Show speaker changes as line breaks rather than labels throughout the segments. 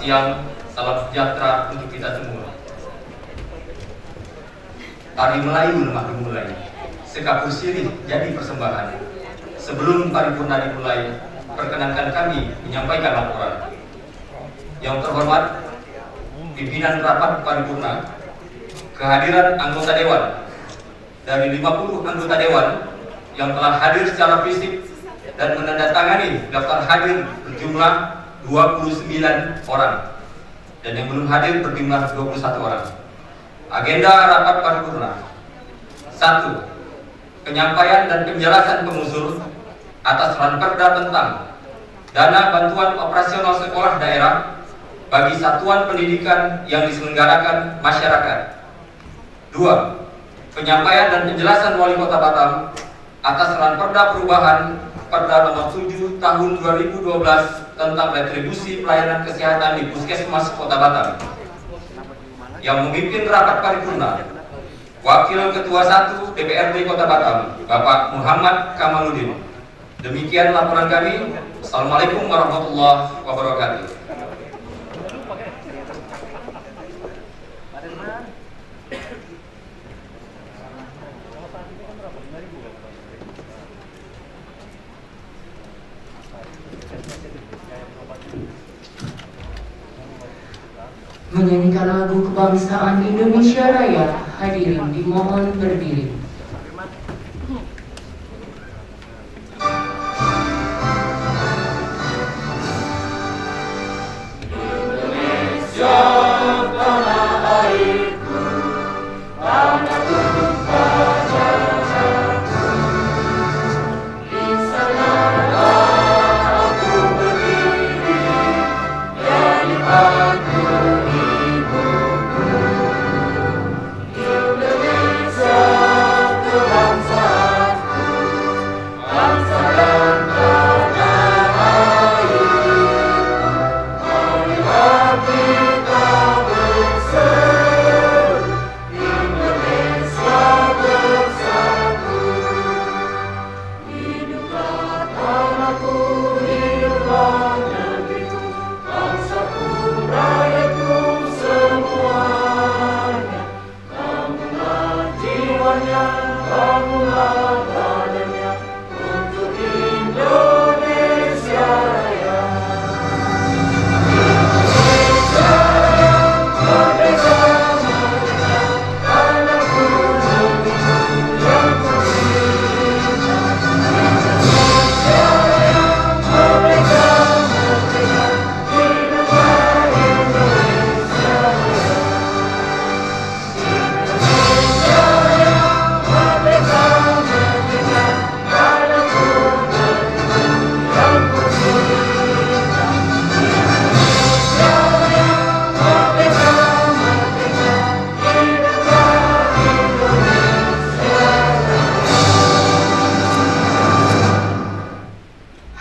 siang, salam sejahtera untuk kita semua. Tari Melayu lemah dimulai, sekapur sirih jadi persembahan. Sebelum paripurna dimulai, perkenankan kami menyampaikan laporan. Yang terhormat, pimpinan rapat paripurna, kehadiran anggota dewan. Dari 50 anggota dewan yang telah hadir secara fisik dan menandatangani daftar hadir berjumlah 29 orang, dan yang belum hadir berjumlah 21 orang. Agenda rapat paripurna: 1. Penyampaian dan penjelasan pengusul atas ranperda tentang dana bantuan operasional sekolah daerah bagi satuan pendidikan yang diselenggarakan masyarakat. 2. Penyampaian dan penjelasan Wali Kota Batam atas ranperda perubahan Perda Nomor 7 Tahun 2012 tentang retribusi pelayanan kesehatan di Puskesmas Kota Batam. Yang memimpin rapat paripurna, Wakil Ketua 1 DPRD Kota Batam, Bapak Muhammad Kamaludin. Demikian laporan kami. Assalamualaikum warahmatullahi wabarakatuh.
Menyanyikan lagu kebangsaan Indonesia Raya, hadirin dimohon berdiri.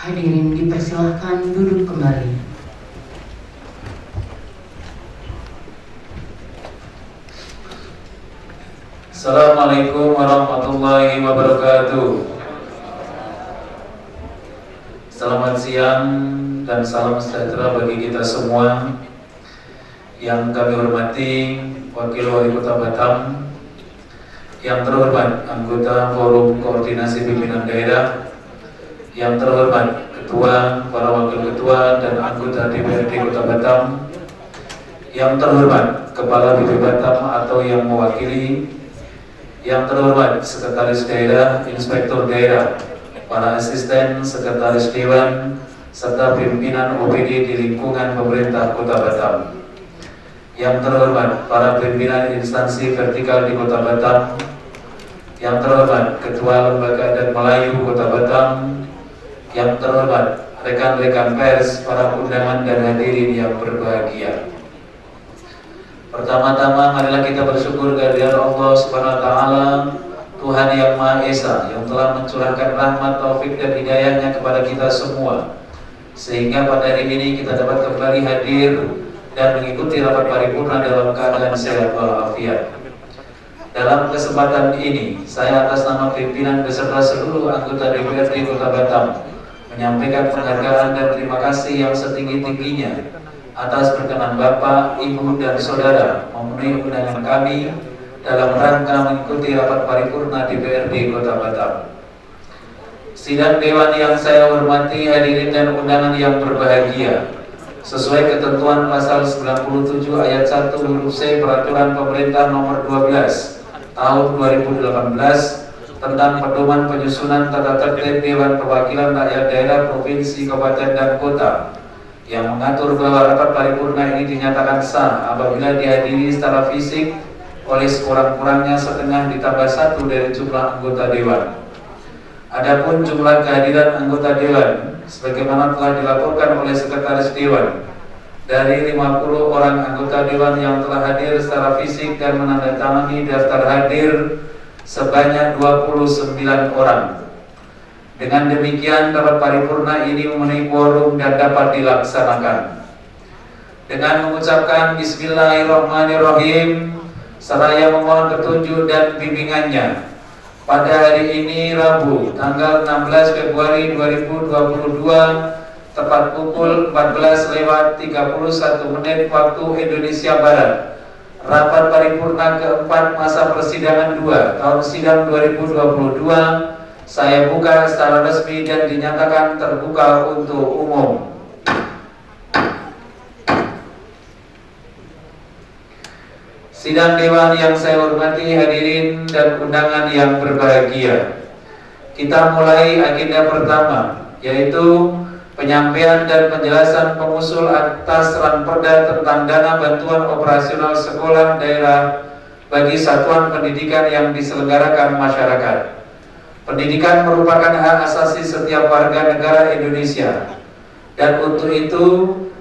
Hadirin dipersilahkan duduk kembali.
Assalamualaikum warahmatullahi wabarakatuh. Selamat siang dan salam sejahtera bagi kita semua. Yang kami hormati Wakil Wali Kota Batam, yang terhormat anggota Forum Koordinasi Pimpinan Daerah, yang terhormat Ketua, para Wakil Ketua dan anggota DPRD Kota Batam, yang terhormat Kepala BP Batam atau yang mewakili, yang terhormat Sekretaris Daerah, Inspektur Daerah, para asisten, Sekretaris Dewan, serta pimpinan OPD di lingkungan pemerintah Kota Batam. Yang terhormat para pimpinan instansi vertikal di Kota Batam, yang terhormat Ketua Lembaga Adat Melayu Kota Batam, yang terhormat rekan-rekan pers, para undangan dan hadirin yang berbahagia. Pertama-tama marilah kita bersyukur kehadirat Allah Subhanahu wa taala, Tuhan yang Maha Esa, yang telah mencurahkan rahmat, taufik dan hidayahnya kepada kita semua, sehingga pada hari ini kita dapat kembali hadir dan mengikuti rapat paripurna dalam keadaan sehat walafiat. Dalam kesempatan ini, saya atas nama pimpinan beserta seluruh anggota DPRD Kota Batam menyampaikan penghargaan dan terima kasih yang setinggi-tingginya atas perkenan Bapak, Ibu, dan Saudara memenuhi undangan kami dalam rangka mengikuti rapat paripurna DPRD Kota Batam. Sidang Dewan yang saya hormati, hadirin dan undangan yang berbahagia, sesuai ketentuan pasal 97 ayat 1 huruf C Peraturan Pemerintah Nomor 12 Tahun 2018 tentang pedoman penyusunan tata tertib Dewan Perwakilan Rakyat Daerah Provinsi, Kabupaten, dan Kota, yang mengatur bahwa rapat paripurna ini dinyatakan sah apabila dihadiri secara fisik oleh sekurang-kurangnya setengah ditambah 1 dari jumlah anggota Dewan. Adapun jumlah kehadiran anggota Dewan sebagaimana telah dilaporkan oleh Sekretaris Dewan, dari 50 orang anggota Dewan yang telah hadir secara fisik dan menandatangani daftar hadir sebanyak 29 orang. Dengan demikian rapat paripurna ini memenuhi quorum dan dapat dilaksanakan. Dengan mengucapkan Bismillahirrahmanirrahim, seraya memohon petunjuk dan bimbingannya, pada hari ini Rabu tanggal 16 Februari 2022 tepat pukul 14:31 waktu Indonesia Barat, rapat paripurna keempat masa persidangan 2 tahun sidang 2022 saya buka secara resmi dan dinyatakan terbuka untuk umum. Sidang Dewan yang saya hormati, hadirin dan undangan yang berbahagia, kita mulai agenda pertama, yaitu penyampaian dan penjelasan pengusul atas Ranperda tentang dana bantuan operasional sekolah daerah bagi satuan pendidikan yang diselenggarakan masyarakat. Pendidikan merupakan hak asasi setiap warga negara Indonesia, dan untuk itu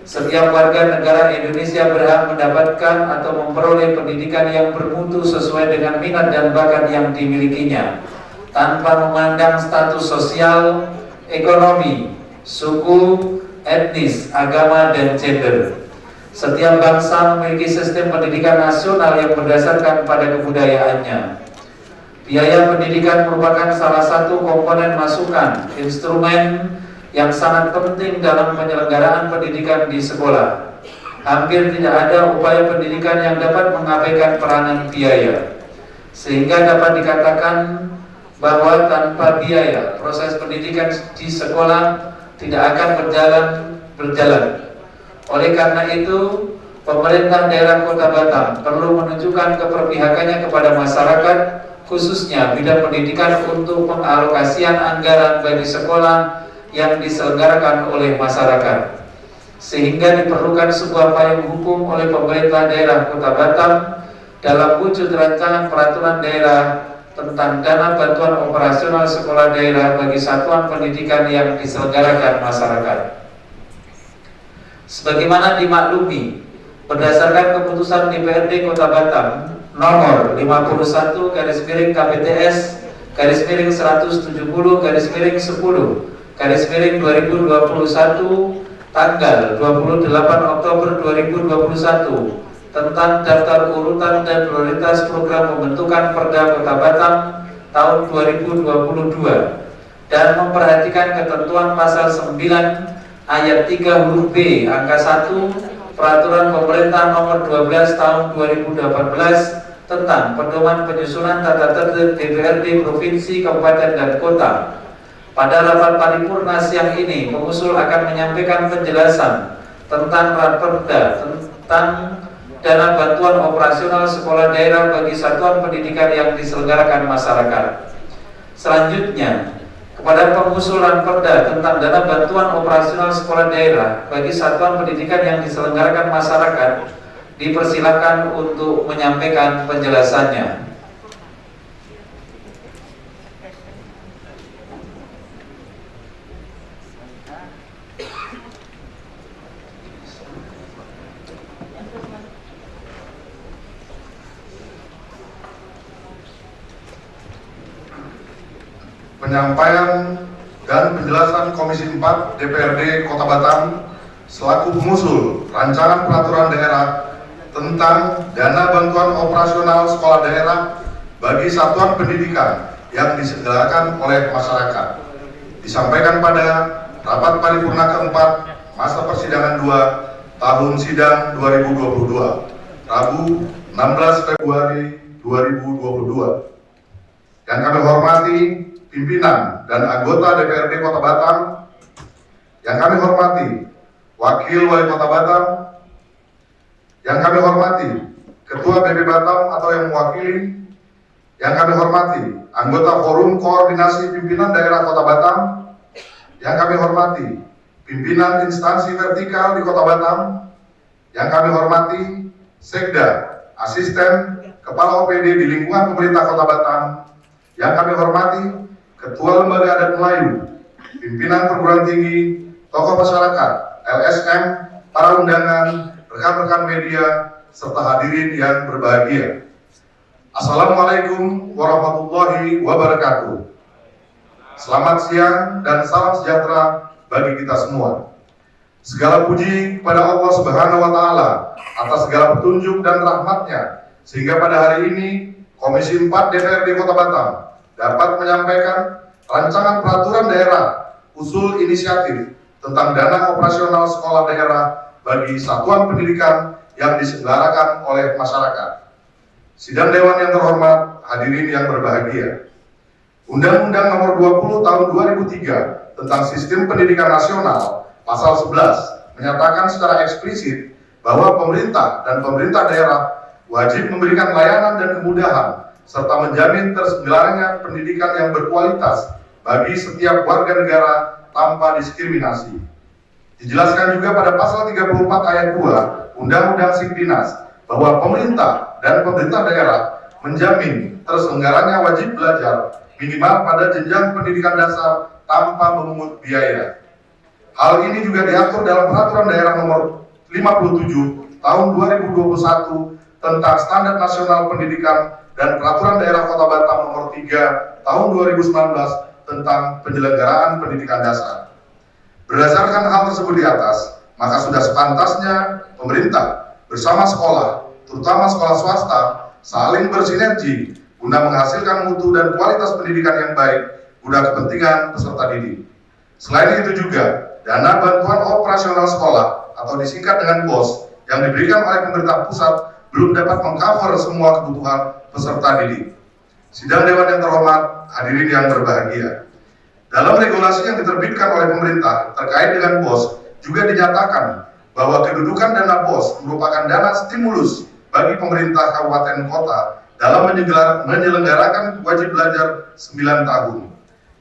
setiap warga negara Indonesia berhak mendapatkan atau memperoleh pendidikan yang bermutu sesuai dengan minat dan bakat yang dimilikinya, tanpa memandang status sosial, ekonomi, suku, etnis, agama, dan gender. Setiap bangsa memiliki sistem pendidikan nasional yang berdasarkan pada kebudayaannya. Biaya pendidikan merupakan salah satu komponen masukan, instrumen yang sangat penting dalam penyelenggaraan pendidikan di sekolah. Hampir tidak ada upaya pendidikan yang dapat mengabaikan peranan biaya, sehingga dapat dikatakan bahwa tanpa biaya proses pendidikan di sekolah tidak akan berjalan. Oleh karena itu, pemerintah daerah Kota Batam perlu menunjukkan keperpihakannya kepada masyarakat, khususnya bidang pendidikan, untuk pengalokasian anggaran bagi sekolah yang diselenggarakan oleh masyarakat, sehingga diperlukan sebuah payung hukum oleh pemerintah daerah Kota Batam dalam wujud rancangan peraturan daerah tentang dana bantuan operasional sekolah daerah bagi satuan pendidikan yang diselenggarakan masyarakat. Sebagaimana dimaklumi, berdasarkan keputusan DPRD Kota Batam nomor 51 KPTS 170/10/2021 tanggal 28 Oktober 2021 tentang daftar urutan dan prioritas program pembentukan Perda Kota Batam tahun 2022 dan memperhatikan ketentuan pasal 9 ayat 3 huruf B angka 1 Peraturan Pemerintah Nomor 12 Tahun 2018 tentang pedoman penyusunan tata tertib DPRD Provinsi, Kabupaten, dan Kota. Pada rapat paripurna siang ini, pengusul akan menyampaikan penjelasan tentang Ranperda tentang dana bantuan operasional sekolah daerah bagi satuan pendidikan yang diselenggarakan masyarakat. Selanjutnya, kepada pengusul Ranperda tentang dana bantuan operasional sekolah daerah bagi satuan pendidikan yang diselenggarakan masyarakat, dipersilakan untuk menyampaikan penjelasannya.
Penyampaian dan penjelasan Komisi 4 DPRD Kota Batam selaku pengusul rancangan peraturan daerah tentang dana bantuan operasional sekolah daerah bagi satuan pendidikan yang diselenggarakan oleh masyarakat, disampaikan pada rapat paripurna keempat masa persidangan 2 tahun sidang 2022, Rabu 16 Februari 2022. Yang kami hormati pimpinan dan anggota DPRD Kota Batam, yang kami hormati Wakil Wali Kota Batam, yang kami hormati Ketua BP Batam atau yang mewakili, yang kami hormati anggota Forum Koordinasi Pimpinan Daerah Kota Batam, yang kami hormati pimpinan instansi vertikal di Kota Batam, yang kami hormati Sekda, Asisten Kepala OPD di lingkungan pemerintah Kota Batam, yang kami hormati Ketua Lembaga Adat Melayu, pimpinan perguruan tinggi, tokoh masyarakat, LSM, para undangan, rekan-rekan media, serta hadirin yang berbahagia. Assalamualaikum warahmatullahi wabarakatuh. Selamat siang dan salam sejahtera bagi kita semua. Segala puji kepada Allah Subhanahu wa Ta'ala atas segala petunjuk dan rahmatnya, sehingga pada hari ini Komisi 4 DPRD Kota Batam dapat menyampaikan rancangan peraturan daerah usul inisiatif tentang dana operasional sekolah daerah bagi satuan pendidikan yang diselenggarakan oleh masyarakat. Sidang Dewan yang terhormat, hadirin yang berbahagia. Undang-Undang Nomor 20 Tahun 2003 tentang Sistem Pendidikan Nasional Pasal 11 menyatakan secara eksplisit bahwa pemerintah dan pemerintah daerah wajib memberikan layanan dan kemudahan serta menjamin terselenggaranya pendidikan yang berkualitas bagi setiap warga negara tanpa diskriminasi. Dijelaskan juga pada pasal 34 ayat 2 Undang-Undang Sikdinas bahwa pemerintah dan pemerintah daerah menjamin terselenggaranya wajib belajar minimal pada jenjang pendidikan dasar tanpa memungut biaya. Hal ini juga diatur dalam Peraturan Daerah Nomor 57 Tahun 2021 tentang Standar Nasional Pendidikan dan Peraturan Daerah Kota Batam Nomor 3 Tahun 2019 tentang penyelenggaraan pendidikan dasar. Berdasarkan hal tersebut di atas, maka sudah sepantasnya pemerintah bersama sekolah, terutama sekolah swasta, saling bersinergi guna menghasilkan mutu dan kualitas pendidikan yang baik guna kepentingan peserta didik. Selain itu juga, dana bantuan operasional sekolah atau disingkat dengan BOS yang diberikan oleh pemerintah pusat belum dapat mengcover semua kebutuhan peserta didik. Sidang Dewan yang terhormat, hadirin yang berbahagia. Dalam regulasi yang diterbitkan oleh pemerintah terkait dengan BOS juga dinyatakan bahwa kedudukan dana BOS merupakan dana stimulus bagi pemerintah kabupaten kota dalam menyelenggarakan wajib belajar 9 tahun.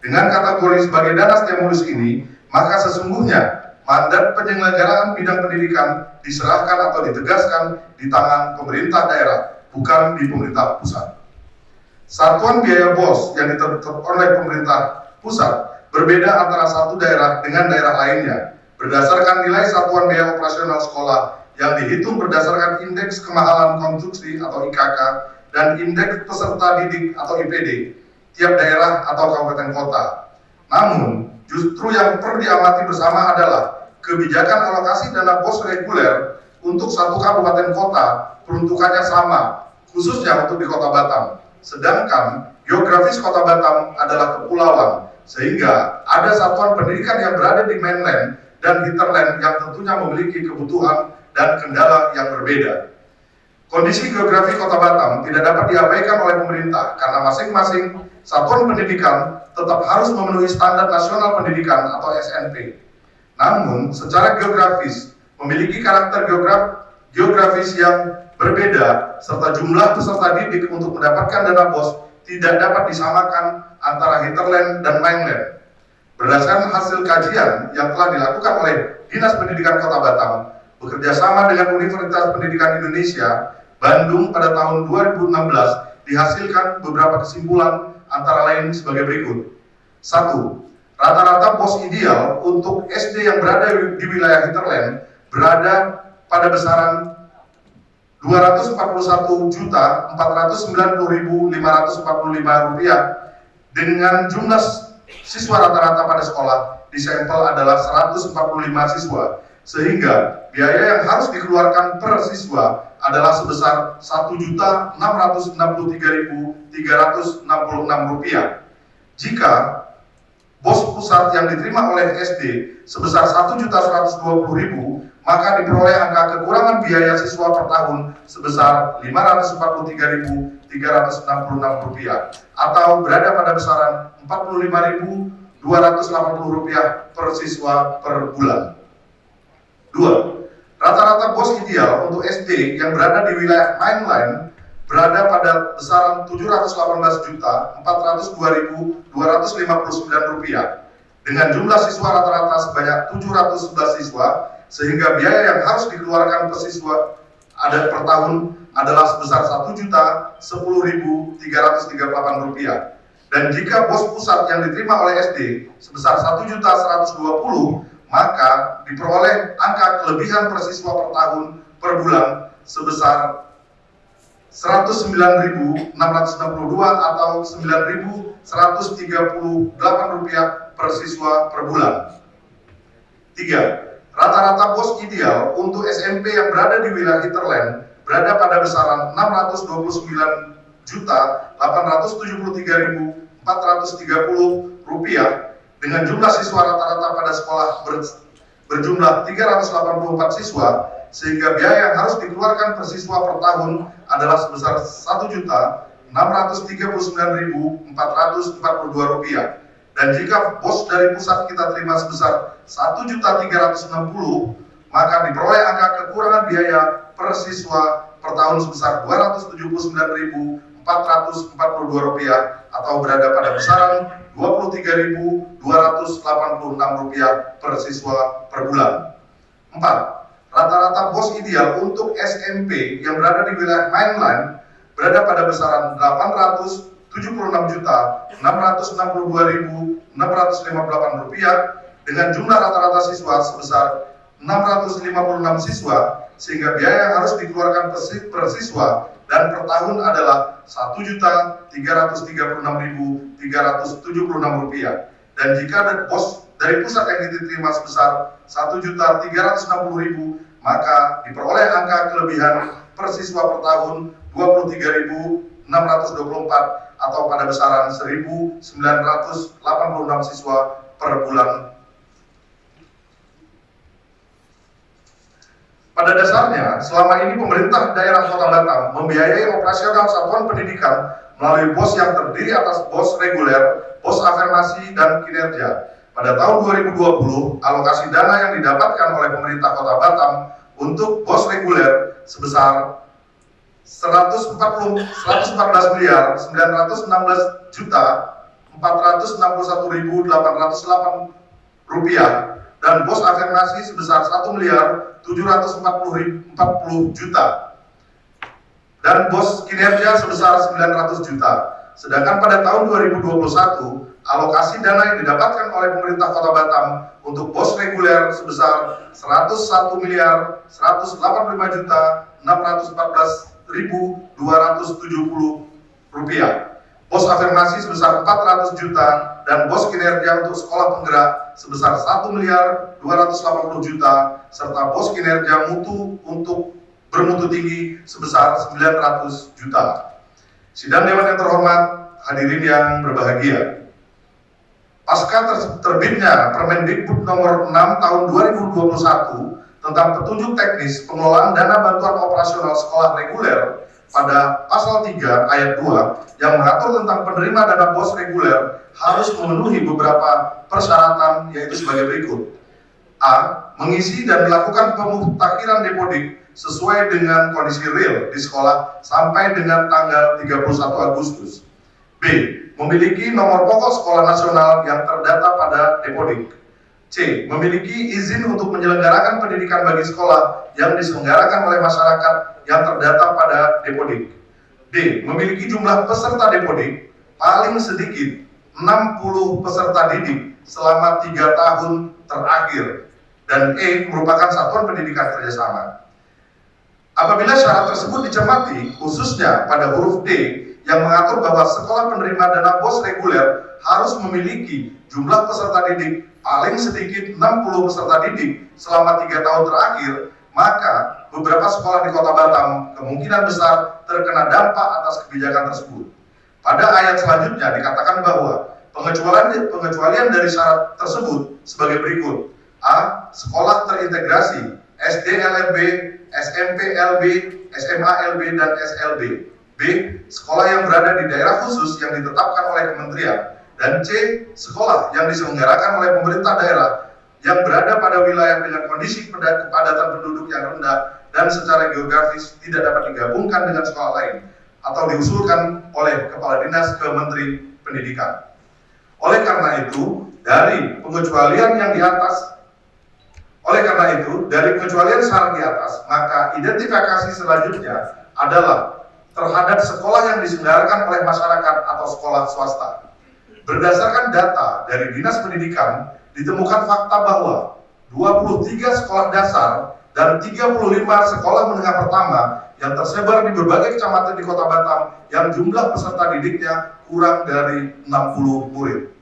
Dengan kategori sebagai dana stimulus ini, maka sesungguhnya mandat penyelenggaraan bidang pendidikan diserahkan atau ditegaskan di tangan pemerintah daerah, bukan di pemerintah pusat. Satuan biaya BOS yang ditetapkan oleh pemerintah pusat berbeda antara satu daerah dengan daerah lainnya berdasarkan nilai satuan biaya operasional sekolah yang dihitung berdasarkan indeks kemahalan konstruksi atau IKK dan indeks peserta didik atau IPD tiap daerah atau kabupaten kota. Namun, justru yang perlu diamati bersama adalah kebijakan alokasi dana BOS reguler untuk satu kabupaten kota peruntukannya sama, khususnya untuk di Kota Batam. Sedangkan geografis Kota Batam adalah kepulauan, sehingga ada satuan pendidikan yang berada di mainland dan hinterland yang tentunya memiliki kebutuhan dan kendala yang berbeda. Kondisi geografi Kota Batam tidak dapat diabaikan oleh pemerintah karena masing-masing satuan pendidikan tetap harus memenuhi standar nasional pendidikan atau SNP. Namun, secara geografis memiliki karakter geografis yang berbeda serta jumlah peserta didik untuk mendapatkan dana BOS tidak dapat disamakan antara hinterland dan mainland. Berdasarkan hasil kajian yang telah dilakukan oleh Dinas Pendidikan Kota Batam bekerja sama dengan Universitas Pendidikan Indonesia Bandung pada tahun 2016 dihasilkan beberapa kesimpulan antara lain sebagai berikut. 1. Rata-rata BOS ideal untuk SD yang berada di wilayah hinterland berada pada besaran Rp241.490.545 dengan jumlah siswa rata-rata pada sekolah di sampel adalah 145 siswa, sehingga biaya yang harus dikeluarkan per siswa adalah sebesar Rp1.663.366. Jika BOS pusat yang diterima oleh SD sebesar 1.120.000, maka diperoleh angka kekurangan biaya siswa per tahun sebesar Rp543.366 atau berada pada besaran Rp45.280 per siswa per bulan. 2. Rata-rata BOS ideal untuk SD yang berada di wilayah mainline berada pada besaran Rp718.402.259 dengan jumlah siswa rata-rata sebanyak 711 siswa, sehingga biaya yang harus dikeluarkan per siswa per tahun adalah sebesar Rp1.010.338. Dan jika BOS pusat yang diterima oleh SD sebesar 1.120.000, maka diperoleh angka kelebihan per siswa per tahun per bulan sebesar Rp109.662 atau Rp9.138 per siswa per bulan. 3. Rata-rata BOS ideal untuk SMP yang berada di wilayah hinterland berada pada besaran Rp629.873.430 dengan jumlah siswa rata-rata pada sekolah berjumlah 384 siswa, sehingga biaya yang harus dikeluarkan per siswa per tahun adalah sebesar Rp1.639.442. Dan jika BOS dari pusat kita terima sebesar Rp1.360.000, maka diperoleh angka kekurangan biaya per siswa per tahun sebesar Rp279.442 atau berada pada besaran Rp23.286 per siswa per bulan. 4. Rata-rata BOS ideal untuk SMP yang berada di wilayah mainline berada pada besaran Rp876.662.658 dengan jumlah rata-rata siswa sebesar 656 siswa, sehingga biaya yang harus dikeluarkan per siswa dan per tahun adalah Rp1.336.376. Dan jika BOS dari pusat yang diterima sebesar Rp1.360.000, maka diperoleh angka kelebihan per siswa per tahun Rp23.624 atau pada besaran 1.986 siswa per bulan. Pada dasarnya, selama ini pemerintah daerah Kota Batam membiayai operasional satuan pendidikan melalui BOS yang terdiri atas BOS reguler, BOS afirmasi, dan kinerja. Pada tahun 2020, alokasi dana yang didapatkan oleh pemerintah Kota Batam untuk BOS reguler sebesar Rp114.969.461.808 dan BOS afirmasi sebesar Rp1.740.040 dan BOS kinerja sebesar Rp900. Sedangkan pada tahun 2021, alokasi dana yang didapatkan oleh pemerintah Kota Batam untuk BOS reguler sebesar Rp101.614.270, BOS afirmasi sebesar Rp400 dan BOS kinerja untuk sekolah penggerak sebesar Rp1.280.000 serta BOS kinerja mutu untuk bermutu tinggi sebesar Rp900. Sidang Dewan yang terhormat, hadirin yang berbahagia. Pasca terbitnya Permendikbud nomor 6 tahun 2021 tentang petunjuk teknis pengelolaan dana bantuan operasional sekolah reguler pada pasal 3 ayat 2 yang mengatur tentang penerima dana BOS reguler harus memenuhi beberapa persyaratan, yaitu sebagai berikut. A. Mengisi dan melakukan pemutakhiran depodik sesuai dengan kondisi real di sekolah sampai dengan tanggal 31 Agustus. B. Memiliki nomor pokok sekolah nasional yang terdata pada depodik. C. Memiliki izin untuk menyelenggarakan pendidikan bagi sekolah yang diselenggarakan oleh masyarakat yang terdata pada depodik. D. Memiliki jumlah peserta depodik paling sedikit 60 peserta didik selama 3 tahun terakhir. Dan E. Merupakan satuan pendidikan kerjasama. Apabila syarat tersebut dicermati, khususnya pada huruf D yang mengatur bahwa sekolah penerima dana BOS reguler harus memiliki jumlah peserta didik paling sedikit 60 peserta didik selama 3 tahun terakhir, maka beberapa sekolah di Kota Batam kemungkinan besar terkena dampak atas kebijakan tersebut. Pada ayat selanjutnya dikatakan bahwa Pengecualian dari syarat tersebut sebagai berikut. A. Sekolah terintegrasi SD LLB, SMP LB, SMA LB, dan SLB. B. Sekolah yang berada di daerah khusus yang ditetapkan oleh kementerian. Dan C. Sekolah yang diselenggarakan oleh pemerintah daerah yang berada pada wilayah dengan kondisi kepadatan penduduk yang rendah dan secara geografis tidak dapat digabungkan dengan sekolah lain atau diusulkan oleh Kepala Dinas ke Menteri Pendidikan. Oleh karena itu, dari pengecualian syarat di atas, maka identifikasi selanjutnya adalah terhadap sekolah yang diselenggarakan oleh masyarakat atau sekolah swasta. Berdasarkan data dari Dinas Pendidikan, ditemukan fakta bahwa 23 sekolah dasar dan 35 sekolah menengah pertama yang tersebar di berbagai kecamatan di Kota Batam yang jumlah peserta didiknya kurang dari 60 murid.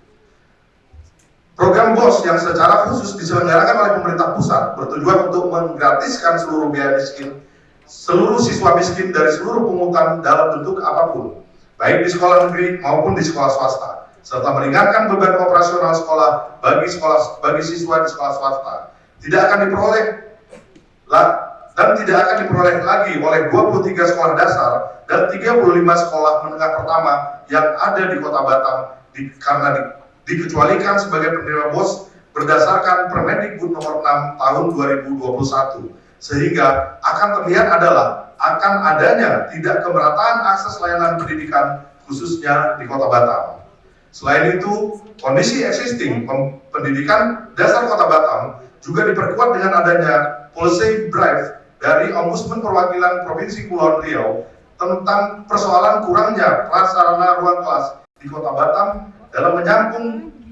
Program BOS yang secara khusus diselenggarakan oleh pemerintah pusat bertujuan untuk menggratiskan seluruh biaya miskin, seluruh siswa miskin dari seluruh pungutan dalam bentuk apapun, baik di sekolah negeri maupun di sekolah swasta, serta meringankan beban operasional sekolah bagi siswa di sekolah swasta. Tidak akan diperoleh lagi oleh 23 sekolah dasar dan 35 sekolah menengah pertama yang ada di Kota Batam karena dikecualikan sebagai penerima BOS berdasarkan Permendikbud nomor 6 tahun 2021, sehingga akan terlihat akan adanya tidak kemerataan akses layanan pendidikan khususnya di Kota Batam. Selain itu, kondisi existing pendidikan dasar Kota Batam juga diperkuat dengan adanya policy brief dari Ombudsman Perwakilan Provinsi Kepulauan Riau tentang persoalan kurangnya prasarana ruang kelas di Kota Batam dalam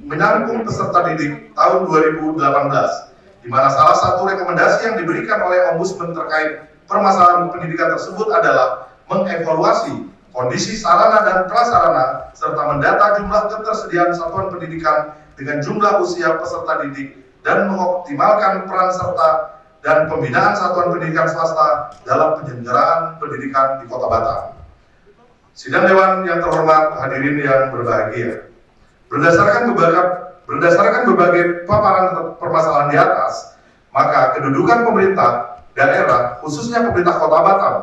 menyambung peserta didik tahun 2018, di mana salah satu rekomendasi yang diberikan oleh Ombudsman terkait permasalahan pendidikan tersebut adalah mengevaluasi kondisi sarana dan prasarana serta mendata jumlah ketersediaan satuan pendidikan dengan jumlah usia peserta didik dan mengoptimalkan peran serta dan pembinaan satuan pendidikan swasta dalam penyelenggaraan pendidikan di Kota Batam. Sidang Dewan yang terhormat, hadirin yang berbahagia. Berdasarkan berbagai paparan permasalahan di atas, maka kedudukan pemerintah daerah, khususnya pemerintah Kota Batam,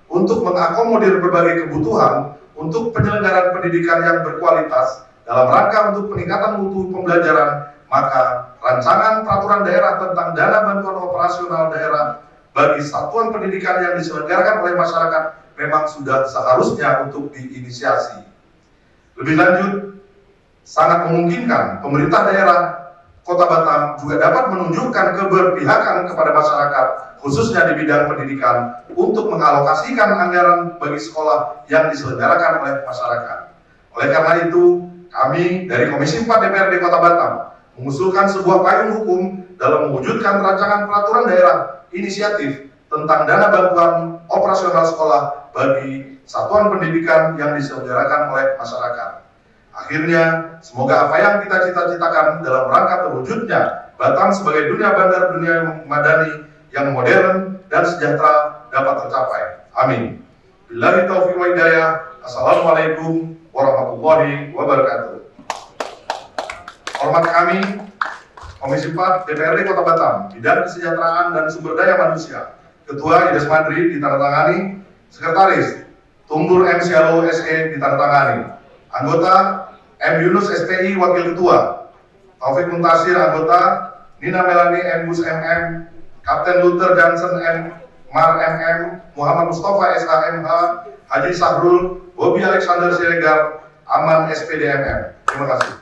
untuk mengakomodir berbagai kebutuhan untuk penyelenggaraan pendidikan yang berkualitas dalam rangka untuk peningkatan mutu pembelajaran, maka rancangan peraturan daerah tentang dana bantuan operasional daerah bagi satuan pendidikan yang diselenggarakan oleh masyarakat memang sudah seharusnya untuk diinisiasi. Lebih lanjut, sangat memungkinkan pemerintah daerah Kota Batam juga dapat menunjukkan keberpihakan kepada masyarakat, khususnya di bidang pendidikan, untuk mengalokasikan anggaran bagi sekolah yang diselenggarakan oleh masyarakat. Oleh karena itu, kami dari Komisi 4 DPRD Kota Batam mengusulkan sebuah payung hukum dalam mewujudkan rancangan peraturan daerah inisiatif tentang dana bantuan operasional sekolah bagi satuan pendidikan yang diselenggarakan oleh masyarakat. Akhirnya, semoga apa yang kita cita-citakan dalam rangka terwujudnya Batam sebagai dunia bandar dunia madani yang modern dan sejahtera dapat tercapai. Amin. Billahi taufiq wa hidayah. Assalamualaikum warahmatullahi wabarakatuh. Hormat kami, Komisi 4 DPRD Kota Batam, Bidang Kesejahteraan dan Sumber Daya Manusia, Ketua Ides Madri ditandatangani, Sekretaris Tunggul M. Sialo SE ditandatangani, Anggota M. Yunus SPI Wakil Ketua, Taufik Muntasir Anggota, Nina Melani M. Gus MM, Kapten Luther Johnson M. Mar MM, Muhammad Mustafa SHMH, Haji Sahrul, Bobby Alexander Siregar, Aman SPD MM. Terima kasih.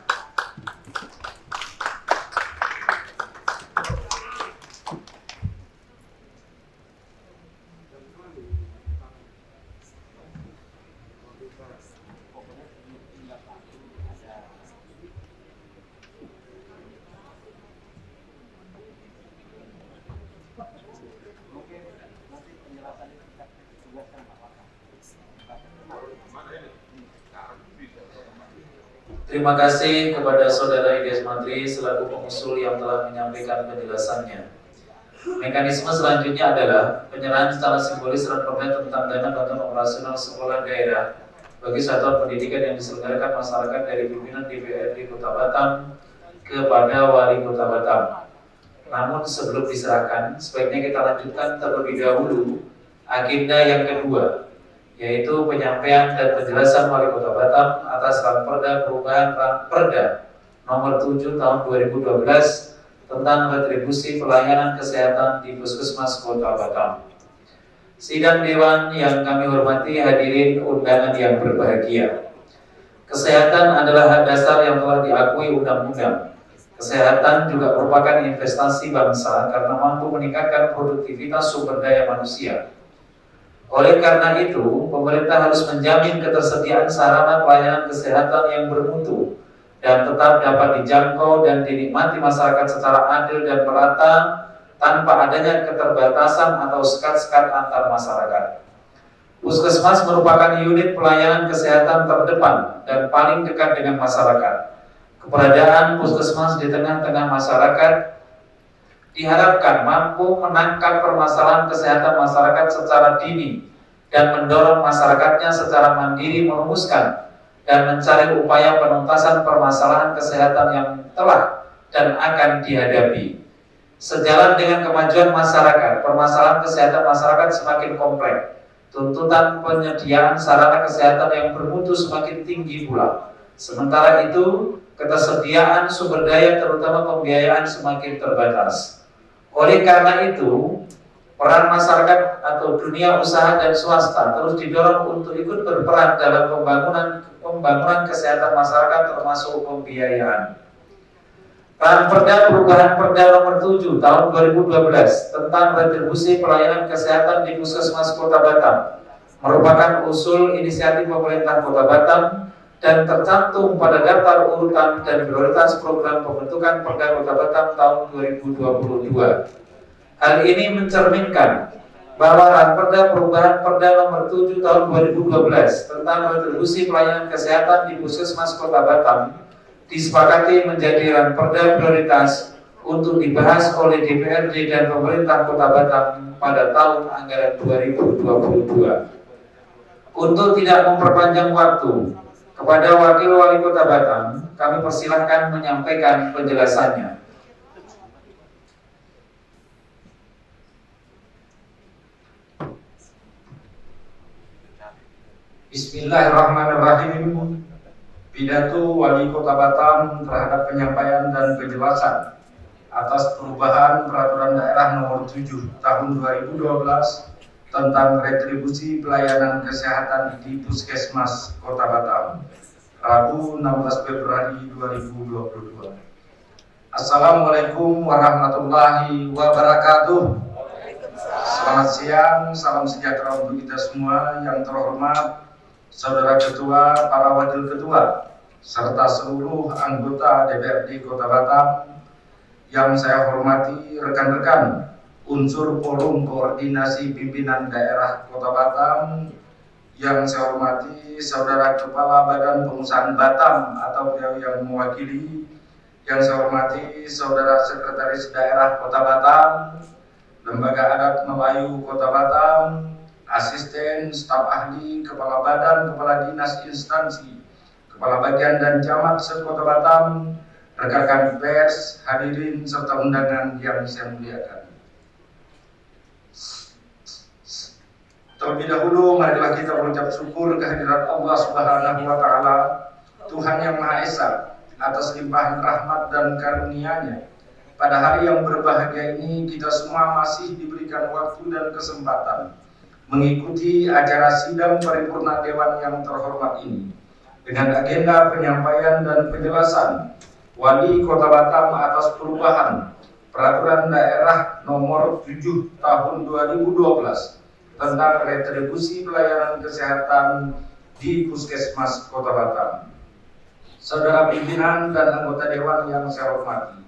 Terima kasih kepada Saudara Ides Madri selaku pengusul yang telah menyampaikan penjelasannya. Mekanisme selanjutnya adalah penyerahan secara simbolis surat permen tentang dana bantuan operasional sekolah daerah bagi satuan pendidikan yang diselenggarakan masyarakat dari pimpinan DPRD Kota Batam kepada Wali Kota Batam. Namun sebelum diserahkan, sebaiknya kita lanjutkan terlebih dahulu agenda yang kedua, yaitu penyampaian dan penjelasan Wali Kota Batam atas Ranperda perubahan Ranperda nomor 7 tahun 2012 tentang retribusi pelayanan kesehatan di Puskesmas Kota Batam. Sidang Dewan yang kami hormati, hadirin undangan yang berbahagia. Kesehatan adalah hak dasar yang telah diakui undang-undang. Kesehatan juga merupakan investasi bangsa karena mampu meningkatkan produktivitas sumber daya manusia. Oleh karena itu, pemerintah harus menjamin ketersediaan sarana pelayanan kesehatan yang bermutu dan tetap dapat dijangkau dan dinikmati masyarakat secara adil dan merata tanpa adanya keterbatasan atau sekat-sekat antar masyarakat. Puskesmas merupakan unit pelayanan kesehatan terdepan dan paling dekat dengan masyarakat. Keberadaan puskesmas di tengah-tengah masyarakat diharapkan mampu menangkap permasalahan kesehatan masyarakat secara dini dan mendorong masyarakatnya secara mandiri merumuskan dan mencari upaya penuntasan permasalahan kesehatan yang telah dan akan dihadapi. Sejalan dengan kemajuan masyarakat, permasalahan kesehatan masyarakat semakin kompleks. Tuntutan penyediaan sarana kesehatan yang bermutu semakin tinggi pula. Sementara itu, ketersediaan sumber daya terutama pembiayaan semakin terbatas. Oleh karena itu, peran masyarakat atau dunia usaha dan swasta terus didorong untuk ikut berperan dalam pembangunan kesehatan masyarakat termasuk pembiayaan. Ranperda perubahan Perda nomor 7 tahun 2012 tentang retribusi pelayanan kesehatan di Puskesmas Kota Batam merupakan usul inisiatif pemerintah Kota Batam dan tercantum pada daftar urutan dan prioritas program pembentukan Perda Kota Batam tahun 2022. Hal ini mencerminkan bahwa Ranperda perubahan Perda nomor 7 tahun 2012 tentang retribusi pelayanan kesehatan di Puskesmas Kota Batam disepakati menjadi ranperda prioritas untuk dibahas oleh DPRD dan pemerintah Kota Batam pada tahun anggaran 2022. Untuk tidak memperpanjang waktu, kepada Wakil Wali Kota Batam, kami persilahkan menyampaikan penjelasannya.
Bismillahirrahmanirrahim. Pidato Wali Kota Batam terhadap penyampaian dan penjelasan atas perubahan Peraturan Daerah Nomor 7 Tahun 2012 tentang retribusi pelayanan kesehatan di Puskesmas Kota Batam, Rabu 16 Februari 2022. Assalamualaikum warahmatullahi wabarakatuh. Selamat siang, salam sejahtera untuk kita semua. Yang terhormat Saudara Ketua, para Wakil Ketua, serta seluruh anggota DPRD Kota Batam yang saya hormati, rekan-rekan unsur Forum Koordinasi Pimpinan Daerah Kota Batam, yang saya hormati Saudara Kepala Badan Pengusahaan Batam atau beliau yang mewakili, yang saya hormati Saudara Sekretaris Daerah Kota Batam, Lembaga Adat Melayu Kota Batam, asisten, staf ahli, kepala badan, kepala dinas instansi, kepala bagian dan camat se-Kota Batam, rekan-rekan pers, hadirin serta undangan yang saya muliakan. Terlebih dahulu, marilah kita berucap syukur kehadirat Allah Subhanahu wa Ta'ala, Tuhan yang Maha Esa, atas limpahan rahmat dan karunia-Nya. Pada hari yang berbahagia ini, kita semua masih diberikan waktu dan kesempatan mengikuti acara sidang paripurna Dewan yang terhormat ini dengan agenda penyampaian dan penjelasan Wali Kota Batam atas perubahan Peraturan Daerah Nomor 7 Tahun 2012 tentang retribusi pelayanan kesehatan di Puskesmas Kota Batam. Saudara pimpinan dan anggota Dewan yang saya hormati,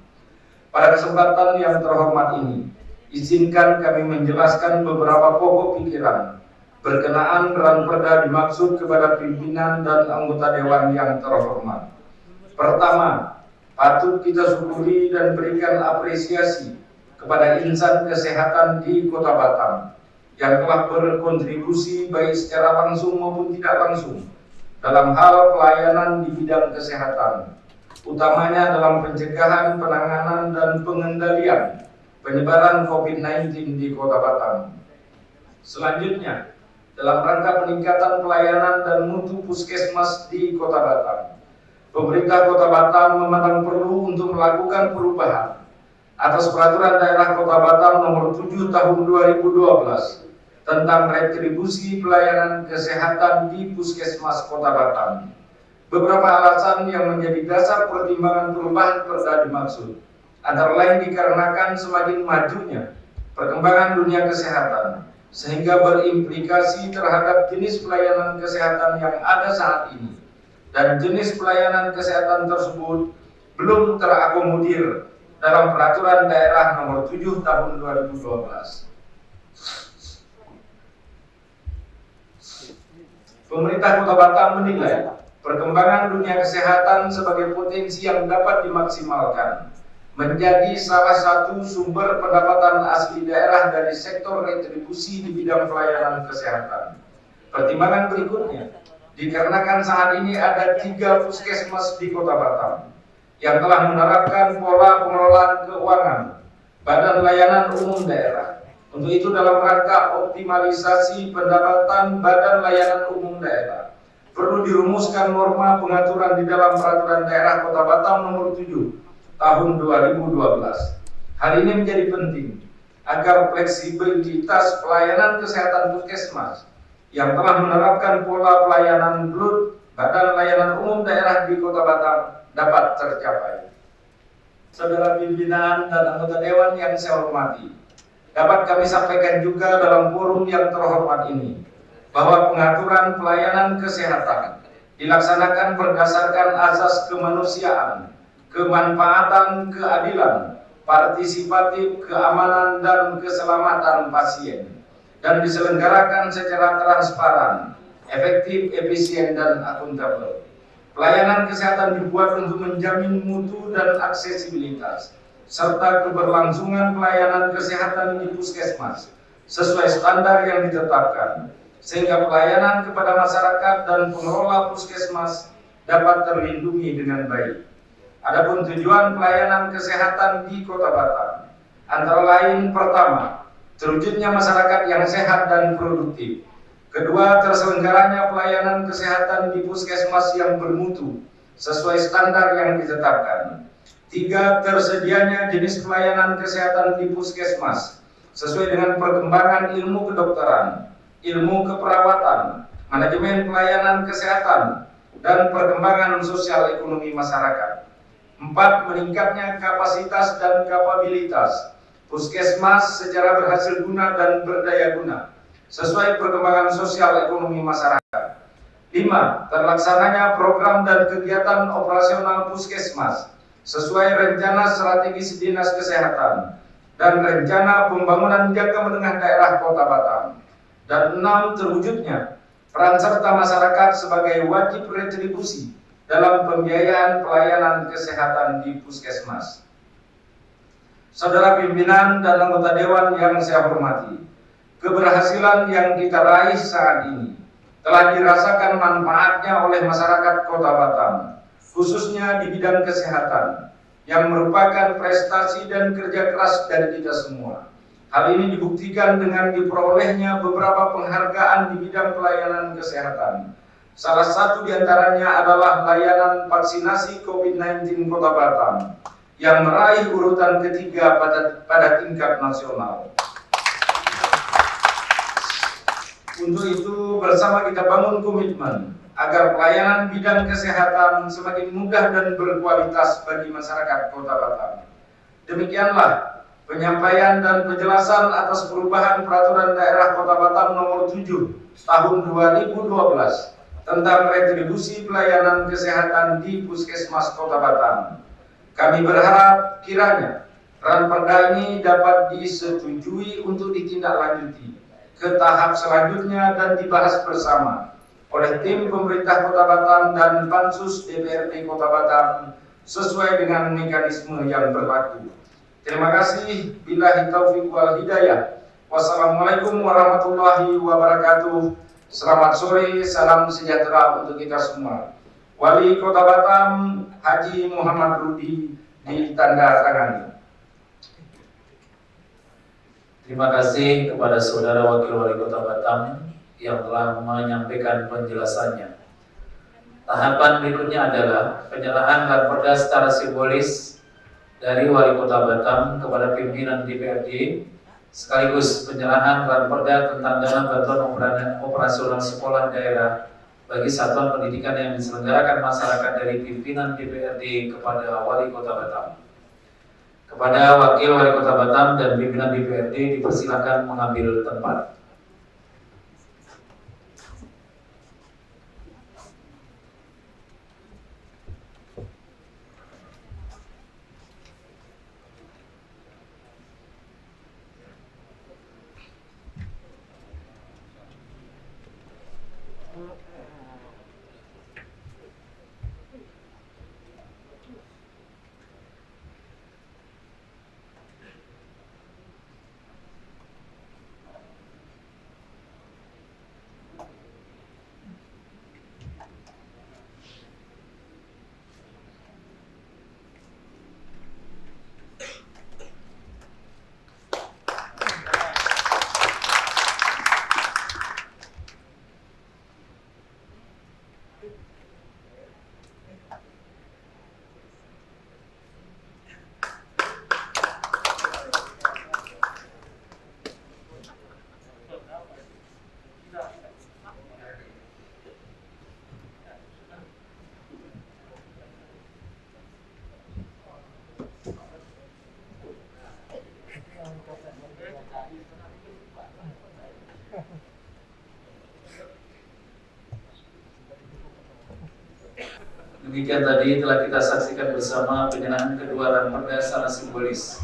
pada kesempatan yang terhormat ini, izinkan kami menjelaskan beberapa pokok pikiran berkenaan ranperda dimaksud kepada pimpinan dan anggota Dewan yang terhormat. Pertama, patut kita syukuri dan berikan apresiasi kepada insan kesehatan di Kota Batam yang telah berkontribusi baik secara langsung maupun tidak langsung
dalam hal pelayanan di bidang kesehatan, utamanya dalam pencegahan, penanganan, dan pengendalian penyebaran COVID-19 di Kota Batam. Selanjutnya, dalam rangka peningkatan pelayanan dan mutu puskesmas di Kota Batam, pemerintah Kota Batam memandang perlu untuk melakukan perubahan atas Peraturan Daerah Kota Batam Nomor 7 Tahun 2012 tentang retribusi pelayanan kesehatan di Puskesmas Kota Batam. Beberapa alasan yang menjadi dasar pertimbangan perubahan perda dimaksud, antara lain dikarenakan semakin majunya perkembangan dunia kesehatan, sehingga berimplikasi terhadap jenis pelayanan kesehatan yang ada saat ini, dan jenis pelayanan kesehatan tersebut belum terakomodir dalam Peraturan Daerah Nomor 7 Tahun 2012. Pemerintah Kota Batam menilai perkembangan dunia kesehatan sebagai potensi yang dapat dimaksimalkan menjadi salah satu sumber pendapatan asli daerah dari sektor retribusi di bidang pelayanan kesehatan. Pertimbangan berikutnya, dikarenakan saat ini ada 3 puskesmas di Kota Batam yang telah menerapkan pola pengelolaan keuangan Badan Layanan Umum Daerah. Untuk itu, dalam rangka optimalisasi pendapatan Badan Layanan Umum Daerah, perlu dirumuskan norma pengaturan di dalam Peraturan Daerah Kota Batam Nomor 7 Tahun 2012. Hal ini menjadi penting agar fleksibilitas pelayanan kesehatan puskesmas yang telah menerapkan pola pelayanan BLUT Badan Layanan Umum Daerah di Kota Batam dapat tercapai. Saudara pimpinan dan anggota dewan yang saya hormati, dapat kami sampaikan juga dalam forum yang terhormat ini bahwa pengaturan pelayanan kesehatan dilaksanakan berdasarkan asas kemanusiaan, kemanfaatan, keadilan, partisipatif, keamanan, dan keselamatan pasien, dan diselenggarakan secara transparan, efektif, efisien, dan akuntabel. Pelayanan kesehatan dibuat untuk menjamin mutu dan aksesibilitas, serta keberlangsungan pelayanan kesehatan di puskesmas sesuai standar yang ditetapkan, sehingga pelayanan kepada masyarakat dan pengelola puskesmas dapat terlindungi dengan baik. Adapun tujuan pelayanan kesehatan di Kota Batam antara lain: pertama, terwujudnya masyarakat yang sehat dan produktif; kedua, terselenggaranya pelayanan kesehatan di puskesmas yang bermutu sesuai standar yang ditetapkan; tiga, tersedianya jenis pelayanan kesehatan di puskesmas sesuai dengan perkembangan ilmu kedokteran, ilmu keperawatan, manajemen pelayanan kesehatan, dan perkembangan sosial ekonomi masyarakat. 4. Meningkatnya kapasitas dan kapabilitas puskesmas secara berhasil guna dan berdaya guna sesuai perkembangan sosial ekonomi masyarakat. 5. Terlaksananya program dan kegiatan operasional puskesmas sesuai rencana strategis Dinas Kesehatan dan rencana pembangunan jangka menengah daerah Kota Batam. Dan 6. Terwujudnya peran serta masyarakat sebagai wajib retribusi dalam pembiayaan pelayanan kesehatan di puskesmas. Saudara pimpinan dan anggota dewan yang saya hormati, keberhasilan yang kita raih saat ini telah dirasakan manfaatnya oleh masyarakat Kota Batam, khususnya di bidang kesehatan, yang merupakan prestasi dan kerja keras dari kita semua. Hal ini dibuktikan dengan diperolehnya beberapa penghargaan di bidang pelayanan kesehatan. Salah satu diantaranya adalah layanan vaksinasi COVID-19 Kota Batam yang meraih urutan ketiga pada tingkat nasional. Untuk itu, bersama kita bangun komitmen agar pelayanan bidang kesehatan semakin mudah dan berkualitas bagi masyarakat Kota Batam. Demikianlah penyampaian dan penjelasan atas perubahan Peraturan Daerah Kota Batam Nomor 7 Tahun 2012 tentang retribusi pelayanan kesehatan di Puskesmas Kota Batam. Kami berharap kiranya ranperda ini dapat disetujui untuk ditindaklanjuti ke tahap selanjutnya dan dibahas bersama oleh tim pemerintah Kota Batam dan Pansus DPRD Kota Batam sesuai dengan mekanisme yang berlaku. Terima kasih. Billahi taufiq wal hidayah. Wassalamualaikum warahmatullahi wabarakatuh. Selamat sore, salam sejahtera untuk kita semua. Wali Kota Batam Haji Muhammad Rudi ditandatangani.
Terima kasih kepada Saudara Wakil Wali Kota Batam yang telah menyampaikan penjelasannya. Tahapan berikutnya adalah penyerahan raperda secara simbolis dari Wali Kota Batam kepada pimpinan DPRD, sekaligus penyerahan raperda tentang dana bantuan operasional sekolah daerah bagi satuan pendidikan yang diselenggarakan masyarakat dari pimpinan DPRD kepada Wali Kota Batam. Kepada Wakil Wali Kota Batam dan pimpinan DPRD dipersilakan mengambil tempat. Demikian tadi telah kita saksikan bersama penyerahan kedua raperda secara simbolis.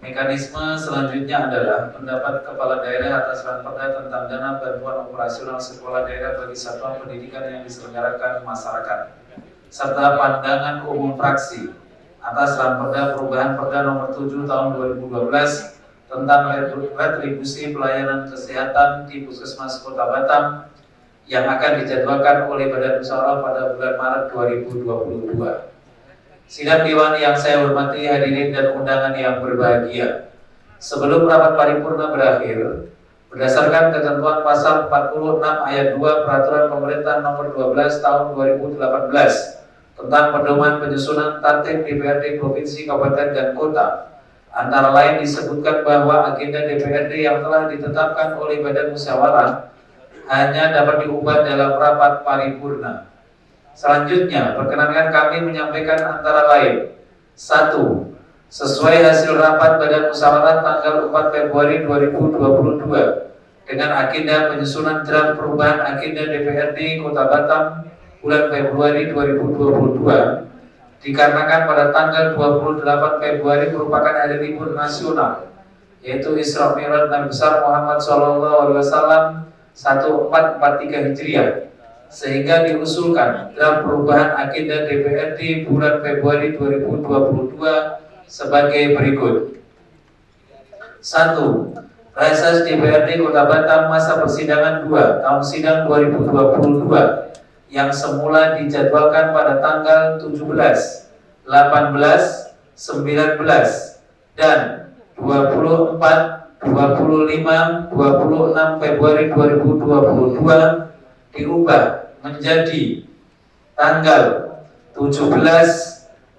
Mekanisme selanjutnya adalah pendapat Kepala Daerah atas raperda tentang dana bantuan operasional sekolah daerah bagi satuan pendidikan yang diselenggarakan masyarakat, serta pandangan umum fraksi atas raperda perubahan Perda Nomor 7 Tahun 2012 tentang retribusi pelayanan kesehatan di Puskesmas Kota Batam yang akan dijadwalkan oleh Badan Musyawarah pada bulan Maret 2022. Sidang Dewan yang saya hormati, hadirin dan undangan yang berbahagia. Sebelum rapat paripurna berakhir, berdasarkan ketentuan pasal 46 ayat 2 Peraturan Pemerintah Nomor 12 Tahun 2018 tentang pedoman penyusunan tatip DPRD Provinsi, Kabupaten, dan Kota, antara lain disebutkan bahwa agenda DPRD yang telah ditetapkan oleh Badan Musyawarah hanya dapat diubah dalam rapat paripurna. Selanjutnya, perkenankan kami menyampaikan antara lain: 1. Sesuai hasil rapat Badan Musyawarah tanggal 4 Februari 2022 dengan agenda penyusunan draft perubahan agenda DPRD Kota Batam bulan Februari 2022, dikarenakan pada tanggal 28 Februari merupakan hari libur nasional, yaitu Isra Mi'raj Nabi besar Muhammad SAW 1443 Hijriah, sehingga diusulkan dalam perubahan agenda DPRD bulan Februari 2022 sebagai berikut. 1. Reses DPRD Kota Batam masa persidangan 2 tahun sidang 2022 yang semula dijadwalkan pada tanggal 17, 18, 19, dan 24, 25, 26 Februari 2022 diubah menjadi tanggal 17,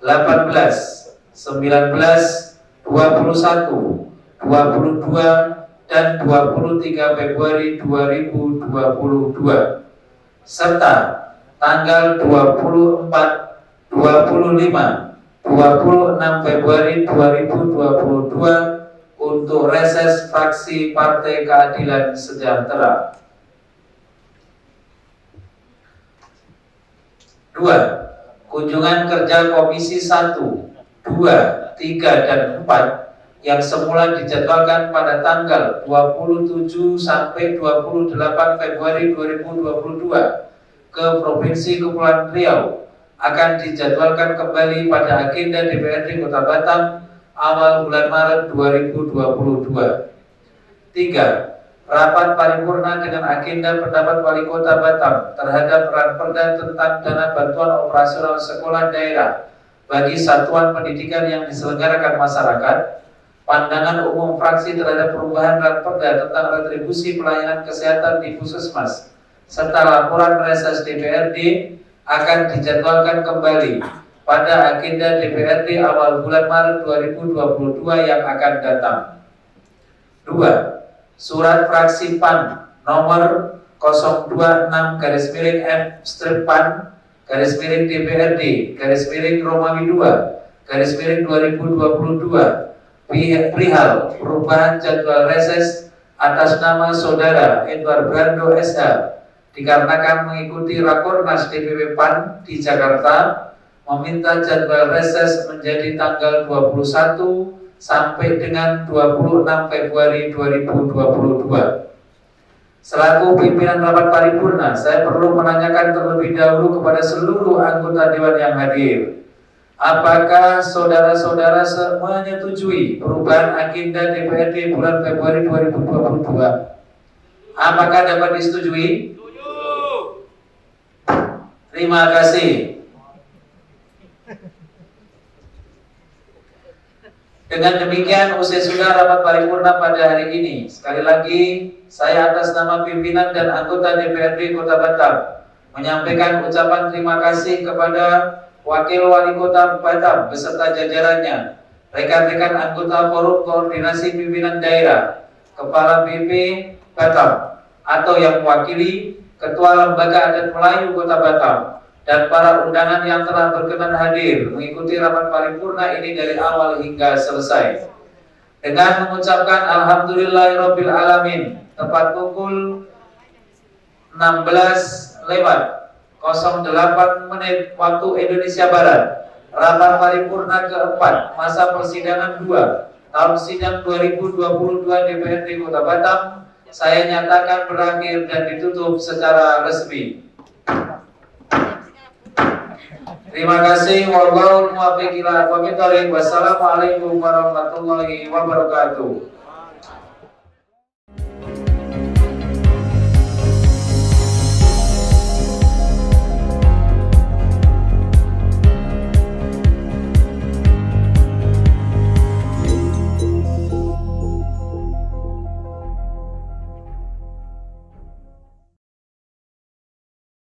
18, 19, 21, 22, dan 23 Februari 2022 serta tanggal 24, 25, 26 Februari 2022 untuk reses fraksi Partai Keadilan Sejahtera. 2. Kunjungan kerja Komisi 1, 2, 3, dan 4 yang semula dijadwalkan pada tanggal 27 sampai 28 Februari 2022 ke Provinsi Kepulauan Riau akan dijadwalkan kembali pada agenda DPRD Kota Batam awal bulan Maret 2022. 3. rapat paripurna dengan agenda pendapat Wali Kota Batam terhadap Ranperda tentang dana bantuan operasional sekolah daerah bagi satuan pendidikan yang diselenggarakan masyarakat, pandangan umum fraksi terhadap perubahan Ranperda tentang retribusi pelayanan kesehatan di Puskesmas, serta laporan reses DPRD akan dijadwalkan kembali pada agenda DPRD awal bulan Maret 2022 yang akan datang. 2. Surat fraksi PAN nomor 022/F-PAN/DPRD/Romawi 2/2022 perihal perubahan jadwal reses atas nama Saudara Edward Brando SH dikarenakan mengikuti Rakornas DPP PAN di Jakarta, meminta jadwal reses menjadi tanggal 21 sampai dengan 26 Februari 2022. Selaku pimpinan rapat paripurna, saya perlu menanyakan terlebih dahulu kepada seluruh anggota dewan yang hadir. Apakah saudara-saudara menyetujui perubahan agenda DPRD bulan Februari 2022? Apakah dapat disetujui? Terima kasih. Dengan demikian usai sudah rapat paripurna pada hari ini. Sekali lagi saya atas nama pimpinan dan anggota DPRD Kota Batam menyampaikan ucapan terima kasih kepada Wakil Wali Kota Batam beserta jajarannya, rekan-rekan anggota Forum Koordinasi Pimpinan Daerah, Kepala BP Batam atau yang mewakili Ketua Lembaga Adat Melayu Kota Batam dan para undangan yang telah berkenan hadir mengikuti rapat paripurna ini dari awal hingga selesai. Dengan mengucapkan Alhamdulillahirabbil alamin, tepat pukul 16:08 waktu Indonesia Barat, rapat paripurna keempat masa persidangan 2 tahun sidang 2022 DPRD Kota Batam saya nyatakan berakhir dan ditutup secara resmi. Terima kasih. Wallahu muwaffiq ila aqwamit thoriq. Wassalamualaikum warahmatullahi wabarakatuh.